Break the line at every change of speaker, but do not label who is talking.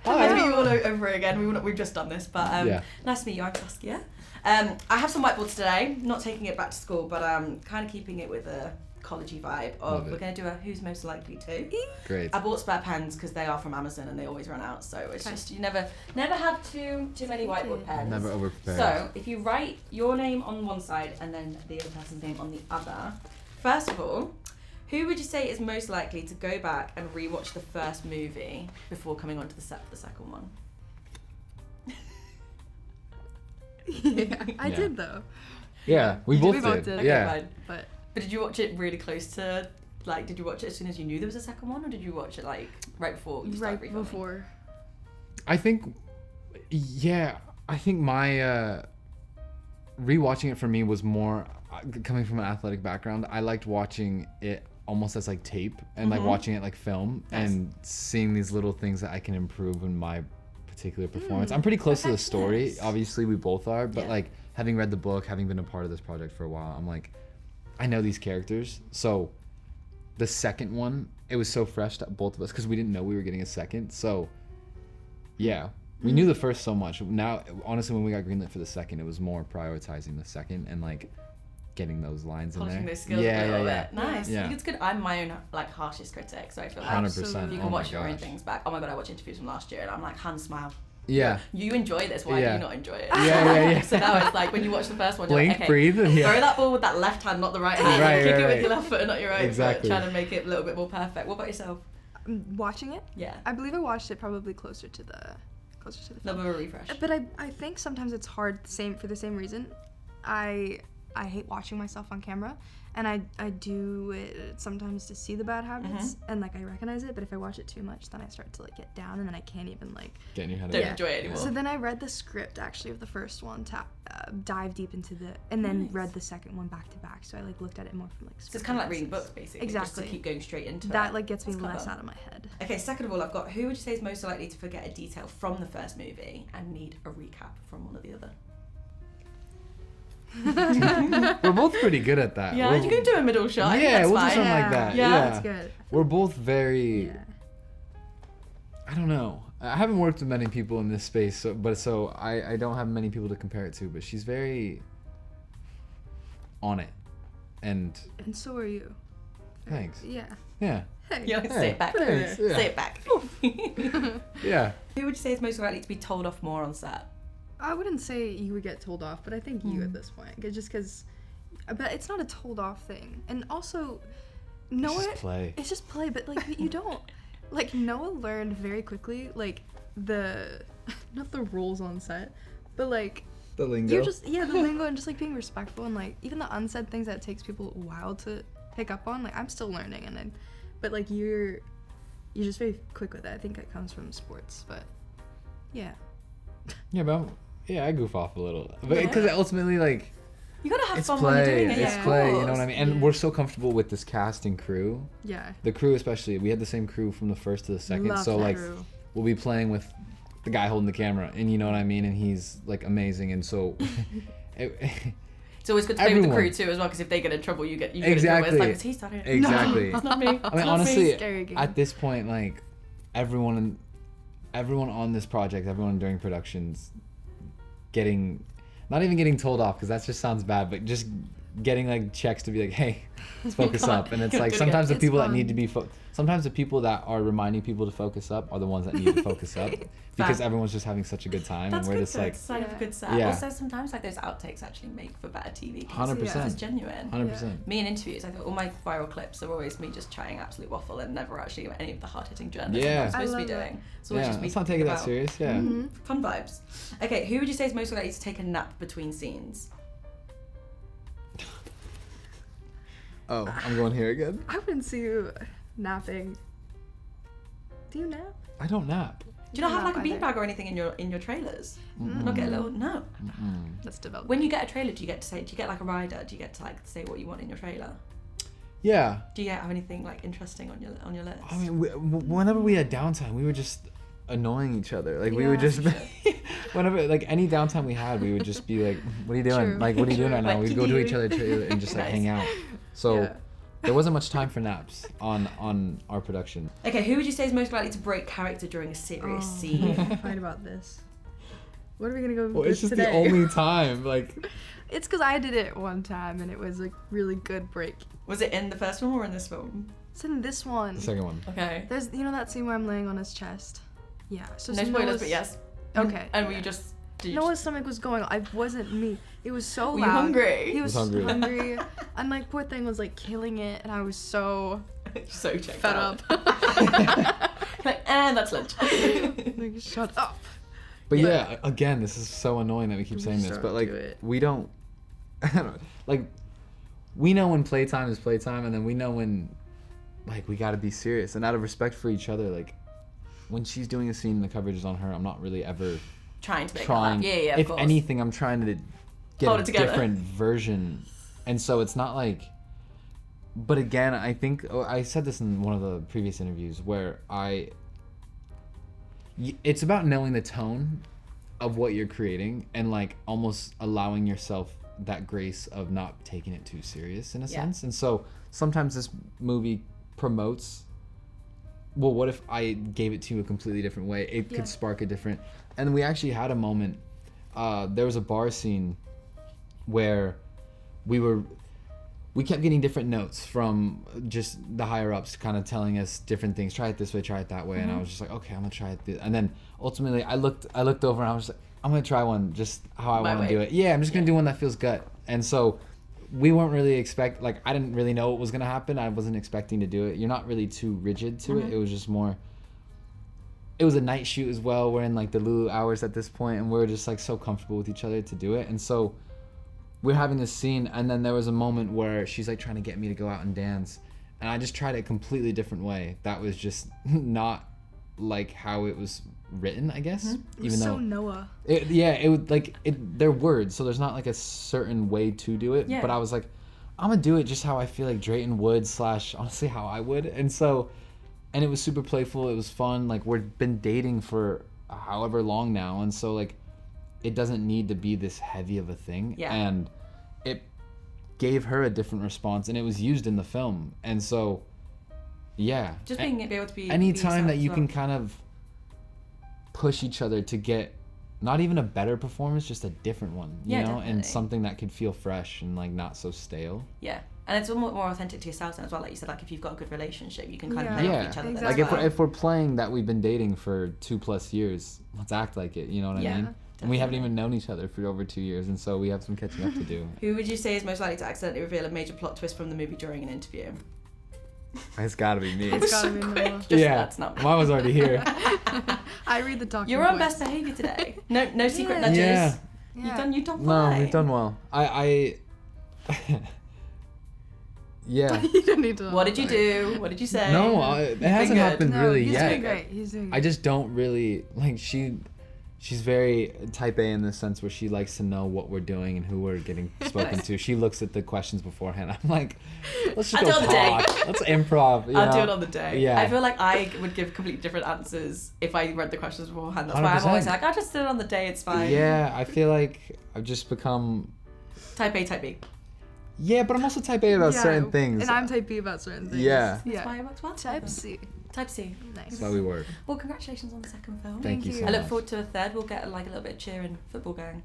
Nice to meet you all over again. We've just done this, but nice to meet you. I'm Saskia. I have some whiteboards today. Not taking it back to school, but kind of keeping it with a collegey vibe of we're going to do a who's most likely to.
Great.
I bought spare pens because they are from Amazon and they always run out, so it's just you never have too many whiteboard pens.
Never over prepared.
So if you write your name on one side and then the other person's name on the other. First of all, who would you say is most likely to go back and rewatch the first movie before coming onto the set for the second one?
I did though.
Yeah, we both did.
Okay,
yeah.
fine. But did you watch it really close to, like, did you watch it as soon as you knew there was a second one, or did you watch it, like, right before you started refilming?
Right before.
I think my rewatching it for me was more, coming from an athletic background, I liked watching it almost as, like, tape, and, like, watching it like film, and seeing these little things that I can improve in my particular performance. I'm pretty close to the story. Obviously, we both are, but, like, having read the book, having been a part of this project for a while, I'm like, I know these characters. So the second one, it was so fresh to both of us because we didn't know we were getting a second. So yeah, we knew the first so much. Now, honestly, when we got greenlit for the second, it was more prioritizing the second and, like, getting those lines in there.
Those skills
yeah.
Nice.
Yeah.
It's good. I'm my own, like, harshest critic, so I feel like
100%.
you can watch your own things back. Oh my god, I watched interviews from last year and I'm like, hand smile.
Yeah.
You enjoy this. Why do you not enjoy it?
Yeah.
So now it's like when you watch the first one, you're
Blink,
like, okay,
breathe.
throw that ball with that left hand, not the right hand. Kick it with your left foot and not your right foot, trying to make it a little bit more perfect. What about yourself?
Watching it?
Yeah.
I believe I watched it probably closer to the film.
Little bit of a refresh.
But I think sometimes it's hard for the same reason. I hate watching myself on camera, and I do it sometimes to see the bad habits, and, like, I recognize it, but if I watch it too much, then I start to, like, get down, and then I can't even, like,
get in your head.
Don't enjoy it anymore.
So then I read the script, actually, of the first one to dive deep into and then read the second one back to back, so I, like, looked at it more from, like,
so it's kind of like reading books, basically.
Exactly.
Just to keep going straight into
that like gets me less out of my head.
Okay, second of all, I've got who would you say is most likely to forget a detail from the first movie and need a recap from one or the other?
We're both pretty good at that.
Yeah, you can do a middle shot.
Yeah, we'll do
fine.
something like that.
Yeah,
that's good.
We're both very. I don't know. I haven't worked with many people in this space, so I don't have many people to compare it to. But she's very on it, and
so are you.
Thanks.
Yeah.
Yeah.
Hey.
Yeah, say it back.
Thanks. Yeah.
Say it back.
Yeah.
Who would you say is most likely to be told off more on set?
I wouldn't say you would get told off, but I think you at this point, just because. But it's not a told off thing, and also, Noah.
It's just play.
It's just play, but, like, you don't. Like, Noah learned very quickly, like, not the rules on set, but, like.
The lingo.
The lingo, and just, like, being respectful, and, like, even the unsaid things that takes people a while to pick up on. Like, I'm still learning, but, like, you're just very quick with it. I think it comes from sports, but yeah.
Yeah, but I goof off a little, but because ultimately, like,
you gotta have fun
play,
when you're doing it.
It's play, you know what I mean? And we're so comfortable with this cast and crew.
Yeah.
The crew, especially, we had the same crew from the first to the second.
Love
so,
that
like,
crew.
we'll be playing with the guy holding the camera, and you know what I mean? And he's, like, amazing, and so.
It's always good to play with the crew too, as well, because if they get in trouble, you get
exactly.
It's like, is he starting?
Exactly.
No, it's not me.
I mean, honestly,
Scary game.
at this point, like, everyone on this project, everyone during productions, not even getting told off, because that just sounds bad, but just getting, like, checks to be like, hey, let's focus up. And it's like sometimes the people that need to be sometimes the people that are reminding people to focus up are the ones that need to focus up, because everyone's just having such a good time.
That's
and we're
good,
just like,
it's sign of a good set.
Yeah.
Also, sometimes, like, those outtakes actually make for better TV.
100%.
It's genuine.
100%.
Me in interviews, I think all my viral clips are always me just chatting absolute waffle and never actually any of the hard-hitting journalism I'm supposed to be doing. So it's just me
let's not take it that serious. Yeah.
Mm-hmm.
Fun vibes. Okay, who would you say is most likely to take a nap between scenes?
Oh, I'm going here again.
I wouldn't see you napping. Do you nap?
I don't nap.
Do you not have, like, a
either.
beanbag or anything in your trailers? Not get a little
Let's develop.
When you get a trailer, do you get like a rider? Do you get to, like, say what you want in your trailer?
Yeah.
Do you have anything, like, interesting on your list?
I mean, whenever we had downtime, we were just annoying each other. Like, we would just whenever, like, any downtime we had, we would just be like, what are you doing?
True.
Like, what are you doing right now?
Like,
We'd go to each other's trailer and just, like, hang out. So There wasn't much time for naps on our production.
Okay, who would you say is most likely to break character during a serious scene?
Fight about this. What are we gonna go
Well,
with
it's just
today?
the only time. Like,
It's because I did it one time and it was a really good break.
Was it in the first film or in this film?
It's in this one.
the second one.
Okay.
There's, that scene where I'm laying on his chest. Yeah. So
No spoilers, but yes.
Okay.
And were you just...
Noah's stomach was going. I wasn't me. It was so
Were
loud.
you hungry?
He was
hungry.
hungry. And like poor thing was like killing it, and I was so
so checked
fed
out.
up.
Like, and that's lunch.
Like, shut up.
But yeah, again, this is so annoying that we keep saying this, but like, we don't, I don't know, like, we know when playtime is playtime, and then we know when, like, we gotta be serious. And out of respect for each other, like, when she's doing a scene, the coverage is on her. I'm not really ever
Trying to make
trying.
it laugh. Yeah, of
if
course.
anything, I'm trying to get
Hold
a
it together.
different version. And so it's not like, but again, I think, I said this in one of the previous interviews where it's about knowing the tone of what you're creating and like almost allowing yourself that grace of not taking it too serious in a sense. And so sometimes this movie promotes, well, what if I gave it to you a completely different way? It could spark a different, and we actually had a moment, there was a bar scene where we kept getting different notes from just the higher ups kind of telling us different things. Try it this way, try it that way. And I was just like, okay, I'm gonna try it. And then ultimately I looked over and I was like, I'm gonna try one just how I want to do it. Yeah, I'm just gonna do one that feels good. And so we weren't really I didn't really know what was gonna happen. I wasn't expecting to do it. You're not really too rigid to it. It was just more, it was a night shoot as well. We're in like the Lulu hours at this point, and we're just like so comfortable with each other to do it. And so we're having this scene, and then there was a moment where she's like trying to get me to go out and dance, and I just tried it a completely different way. That was just not like how it was written, I guess. Even though
so Noah.
it would like they're words, so there's not like a certain way to do it.
Yeah.
But I was like, I'm gonna do it just how I feel like Drayton would / honestly how I would. And so, and it was super playful. It was fun. Like, we've been dating for however long now, and so like, it doesn't need to be this heavy of a thing.
Yeah.
And it gave her a different response, and it was used in the film. And so, yeah.
Just being able to be...
Anytime that you
yourself
can
as well.
kind of push each other to get not even a better performance, just a different one, you know,
definitely.
and something that could feel fresh and like not so stale.
Yeah. And it's more authentic to yourself as well. Like you said, like if you've got a good relationship, you can kind of
Yeah.
play
Yeah.
off each other.
Exactly.
Like if we're playing that we've been dating for 2+ years, let's act like it, you know what I mean? And we haven't even known each other for over 2 years, and so we have some catching up to do.
Who would you say is most likely to accidentally reveal a major plot twist from the movie during an interview?
It's gotta be me.
It's gotta
So
be
quick.
Noah.
Just,
Yeah,
that's not
mine was already here.
I read the talking
You're on
points.
best behaviour today. No secret nudges.
Yeah.
You've done
No,
fine.
we've done well. I yeah.
You don't need to.
What did you do? What did you say?
No, it hasn't
good.
happened
No,
really
he's
yet.
doing great. He's doing great.
I just don't really like she's very type A in the sense where she likes to know what we're doing and who we're getting spoken to. She looks at the questions beforehand. I'm like, let's just
I'll
go
do it on the day.
talk. Let's improv. You
I'll
know?
do it on the day.
Yeah.
I feel like I would give completely different answers if I read the questions beforehand. That's why I'm always
100%.
like, I'll just do it on the day, it's fine.
Yeah, I feel like I've just become.
Type A, type B.
Yeah, but I'm also type A about certain things.
And I'm type B about certain things.
Yeah.
That's why it works well.
Type C.
Type C.
Nice.
That's why we work.
Well, congratulations on the second film.
Thank you so
I look
much.
forward to a third. We'll get like a little bit of cheering football going.